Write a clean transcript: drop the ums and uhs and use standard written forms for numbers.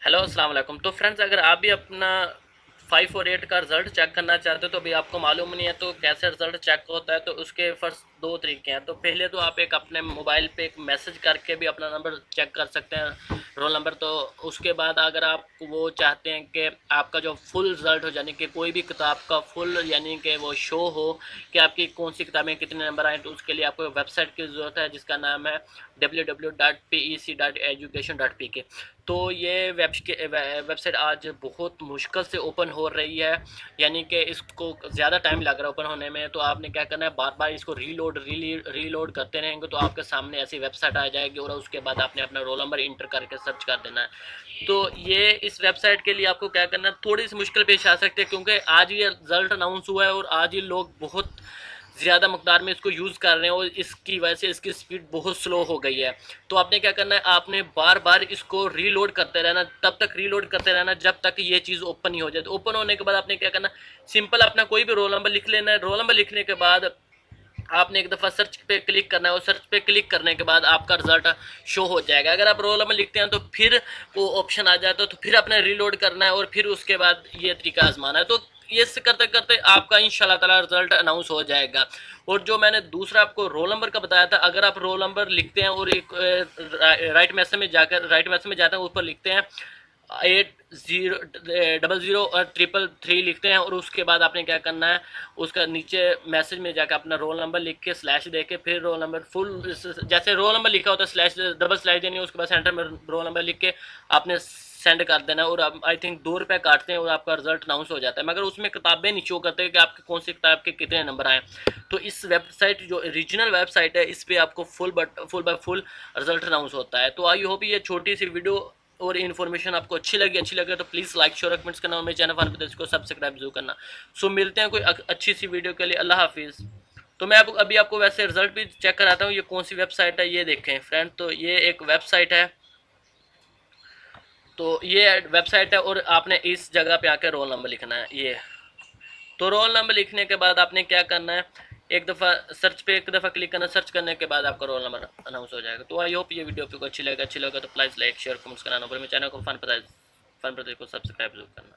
Hello अस्सलाम वालेकुम। तो फ्रेंड्स, अगर आप भी अपना 5 और 8 का रिज़ल्ट चेक करना चाहते हो तो अभी आपको मालूम नहीं है तो कैसे रिज़ल्ट चेक होता है, तो उसके फर्स्ट दो तरीके हैं। तो पहले तो आप एक अपने मोबाइल पे एक मैसेज करके भी अपना नंबर चेक कर सकते हैं, रोल नंबर। तो उसके बाद अगर आप वो चाहते हैं कि आपका जो फुल रिज़ल्ट हो, यानी कि कोई भी किताब का फुल यानी कि वो शो हो कि आपकी कौन सी किताबें कितने नंबर आए, तो उसके लिए आपको वेबसाइट की ज़रूरत है जिसका नाम है www.pec.education.pk। तो ये वेबसाइट आज बहुत मुश्किल से ओपन हो रही है, यानी कि इसको ज़्यादा टाइम लग रहा है ओपन होने में। तो आपने क्या करना है, बार बार इसको रीलोड करते रहेंगे तो आपके सामने ऐसी वेबसाइट आ जाएगी और उसके बाद आपने अपना रोल नंबर इंटर करके सर्च कर देना है। तो ये इस वेबसाइट के लिए आपको क्या करना है, थोड़ी सी मुश्किल पेश आ सकती है क्योंकि आज ये रिजल्ट अनाउंस हुआ है और आज ये लोग बहुत ज़्यादा मकदार में इसको यूज़ कर रहे हैं और इसकी वजह से इसकी स्पीड बहुत स्लो हो गई है। तो आपने क्या करना है, आपने बार बार इसको रीलोड करते रहना, तब तक रीलोड करते रहना जब तक ये चीज़ ओपन नहीं हो जाए। तो ओपन होने के बाद आपने क्या करना, सिंपल अपना कोई भी रोल नंबर लिख लेना है। रोल नंबर लिखने के बाद आपने एक दफ़ा सर्च पे क्लिक करना है और सर्च पे क्लिक करने के बाद आपका रिजल्ट शो हो जाएगा। अगर आप रोल नंबर लिखते हैं तो फिर वो ऑप्शन आ जाता है, तो फिर आपने रीलोड करना है और फिर उसके बाद ये तरीका आजमाना है। तो ये करते करते आपका इंशाल्लाह ताला रिजल्ट अनाउंस हो जाएगा। और जो मैंने दूसरा आपको रोल नंबर का बताया था, अगर आप रोल नंबर लिखते हैं और एक राइट मैसेज में जाते हैं, ऊपर लिखते हैं 8000 और 333 लिखते हैं और उसके बाद आपने क्या करना है, उसका नीचे मैसेज में जाकर अपना रोल नंबर लिख के स्लैश दे के फिर रोल नंबर फुल, जैसे रोल नंबर लिखा होता है स्लैश डबल स्लैश देनी है, उसके बाद सेंटर में रोल नंबर लिख के आपने सेंड कर देना है। और अब आई थिंक 2 रुपये काटते हैं और आपका रिजल्ट अनाउंस हो जाता है, मगर उसमें किताबें नहीं शो करते कि आपके कौन सी किताब के कितने नंबर आए। तो इस वेबसाइट जो ओरिजिनल वेबसाइट है, इस पर आपको full by full result announce होता है। तो आई होप ये छोटी सी वीडियो और इन्फॉर्मेशन आपको अच्छी लगे तो प्लीज़ लाइक शेयर कमेंट्स करना और मेरे चैनल पर इसको सब्सक्राइब जरूर करना। सो मिलते हैं कोई अच्छी सी वीडियो के लिए। अल्लाह हाफिज़। तो मैं अभी आपको वैसे रिजल्ट भी चेक कराता हूँ, ये कौन सी वेबसाइट है ये देखें फ्रेंड। तो ये एक वेबसाइट है, तो ये वेबसाइट है और आपने इस जगह पे आकर रोल नंबर लिखना है ये। तो रोल नंबर लिखने के बाद आपने क्या करना है, एक दफ़ा सर्च पे एक दफ़ा क्लिक करना, सर्च करने के बाद आपका रोल नंबर अनाउंस हो जाएगा। तो आई होप ये वीडियो आपको अच्छी लगे तो प्लीज़ लाइक शेयर कमेंट्स करना और मेरे चैनल को फन पता को सब्सक्राइब जरूर करना।